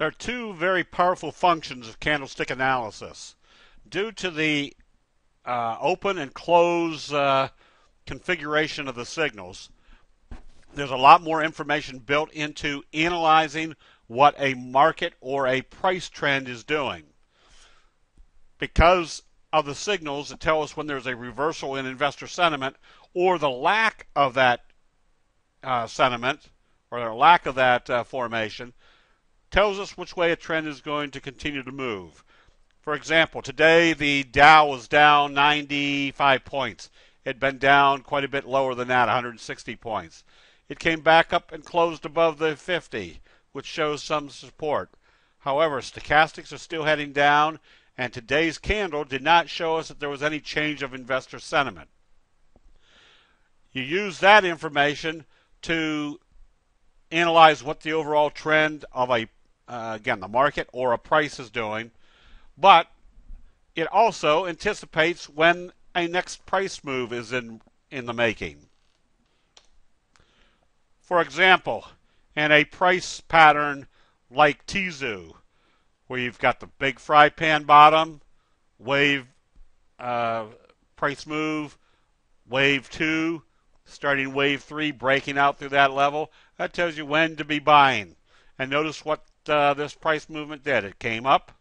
There are two very powerful functions of candlestick analysis. Due to the open and close configuration of the signals, there's a lot more information built into analyzing what a market or a price trend is doing. Because of the signals that tell us when there's a reversal in investor sentiment or the lack of that sentiment or the lack of that formation, tells us which way a trend is going to continue to move. For example, today the Dow was down 95 points. It had been down quite a bit lower than that, 160 points. It came back up and closed above the 50, which shows some support. However, stochastics are still heading down, and today's candle did not show us that there was any change of investor sentiment. You use that information to analyze what the overall trend of again, the market or a price is doing, but it also anticipates when a next price move is in the making. For example, in a price pattern like Tizu, where you've got the big fry pan bottom, wave price move, wave 2, starting wave 3, breaking out through that level, that tells you when to be buying. And notice what this price movement did. It came up,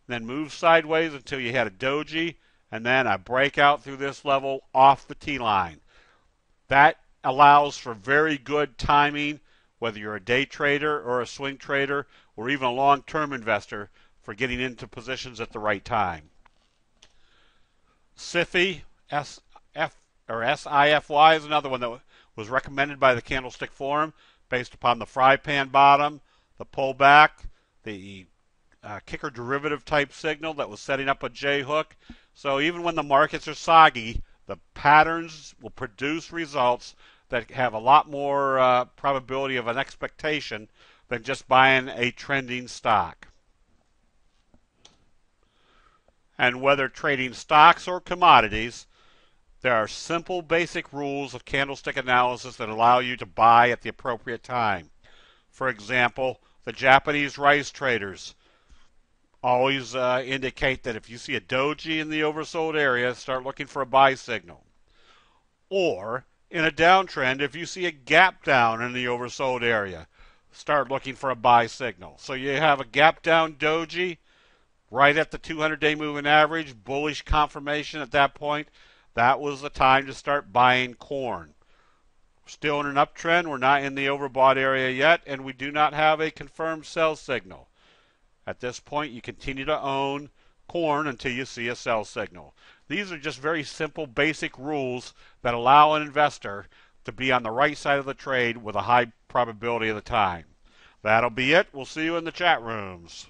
then moved sideways until you had a doji, and then a breakout through this level off the T-line. That allows for very good timing, whether you're a day trader or a swing trader or even a long-term investor, for getting into positions at the right time. SIFI, SIFY is another one that was recommended by the Candlestick Forum based upon the fry pan bottom, the pullback, the kicker derivative type signal that was setting up a J hook. So even when the markets are soggy, the patterns will produce results that have a lot more probability of an expectation than just buying a trending stock. And whether trading stocks or commodities, there are simple basic rules of candlestick analysis that allow you to buy at the appropriate time. For example, the Japanese rice traders always indicate that if you see a doji in the oversold area, start looking for a buy signal. Or in a downtrend, if you see a gap down in the oversold area, start looking for a buy signal. So you have a gap down doji right at the 200-day moving average, bullish confirmation at that point. That was the time to start buying corn. We're still in an uptrend. We're not in the overbought area yet, and we do not have a confirmed sell signal. At this point, you continue to own corn until you see a sell signal. These are just very simple, basic rules that allow an investor to be on the right side of the trade with a high probability of the time. That'll be it. We'll see you in the chat rooms.